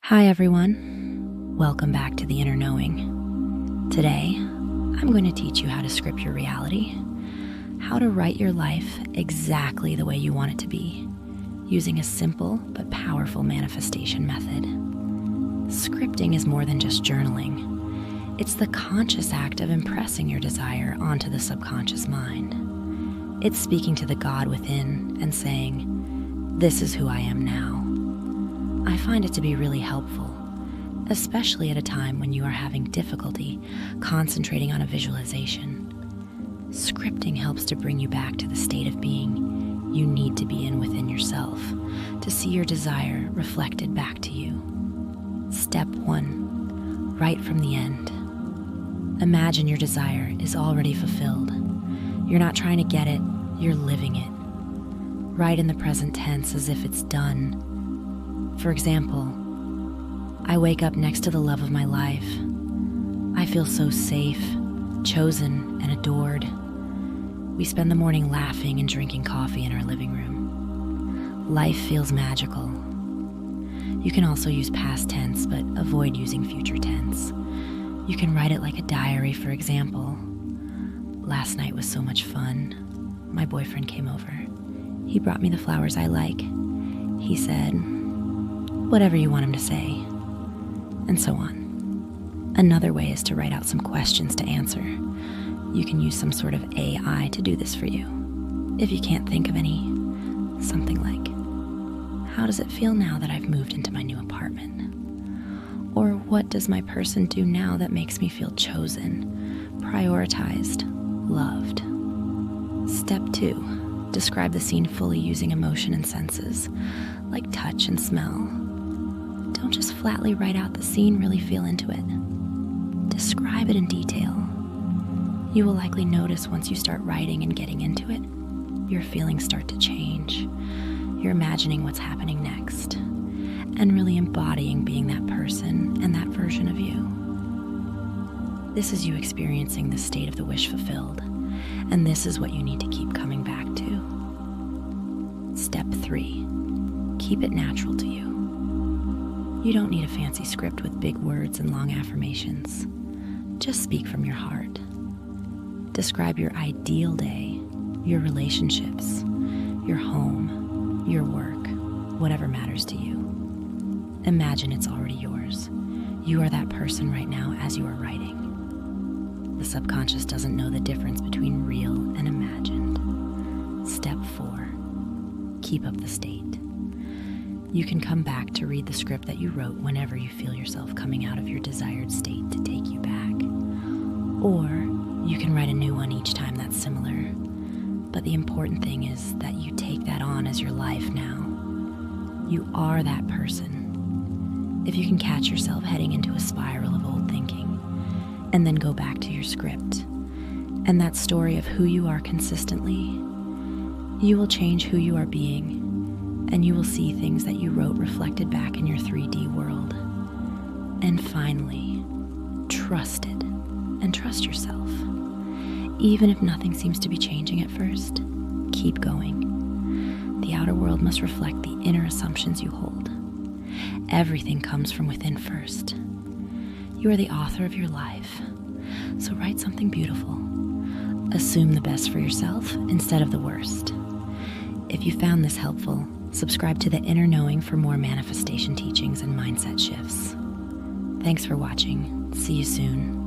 Hi everyone, welcome back to The Inner Knowing. Today, I'm going to teach you how to script your reality, how to write your life exactly the way you want it to be, using a simple but powerful manifestation method. Scripting is more than just journaling. It's the conscious act of impressing your desire onto the subconscious mind. It's speaking to the God within and saying, "This is who I am now." I find it to be really helpful, especially at a time when you are having difficulty concentrating on a visualization. Scripting helps to bring you back to the state of being you need to be in within yourself to see your desire reflected back to you. Step 1, write from the end. Imagine your desire is already fulfilled. You're not trying to get it, you're living it. Write in the present tense as if it's done. For example, I wake up next to the love of my life. I feel so safe, chosen, and adored. We spend the morning laughing and drinking coffee in our living room. Life feels magical. You can also use past tense, but avoid using future tense. You can write it like a diary, for example. Last night was so much fun. My boyfriend came over. He brought me the flowers I like. He said, whatever you want him to say, and so on. Another way is to write out some questions to answer. You can use some sort of AI to do this for you. If you can't think of any, something like, how does it feel now that I've moved into my new apartment? Or what does my person do now that makes me feel chosen, prioritized, loved? Step 2, describe the scene fully using emotion and senses, like touch and smell. Don't just flatly write out the scene, really feel into it. Describe it in detail. You will likely notice once you start writing and getting into it, your feelings start to change. You're imagining what's happening next, and really embodying being that person and that version of you. This is you experiencing the state of the wish fulfilled, and this is what you need to keep coming back to. Step 3, keep it natural to you. You don't need a fancy script with big words and long affirmations. Just speak from your heart. Describe your ideal day, your relationships, your home, your work, whatever matters to you. Imagine it's already yours. You are that person right now as you are writing. The subconscious doesn't know the difference between real and imagined. Step 4, keep up the state. You can come back to read the script that you wrote whenever you feel yourself coming out of your desired state to take you back. Or you can write a new one each time that's similar. But the important thing is that you take that on as your life now. You are that person. If you can catch yourself heading into a spiral of old thinking, and then go back to your script, and that story of who you are consistently, you will change who you are being. And you will see things that you wrote reflected back in your 3D world. And finally, trust it and trust yourself. Even if nothing seems to be changing at first, keep going. The outer world must reflect the inner assumptions you hold. Everything comes from within first. You are the author of your life, so write something beautiful. Assume the best for yourself instead of the worst. If you found this helpful, subscribe to The Inner Knowing for more manifestation teachings and mindset shifts. Thanks for watching. See you soon.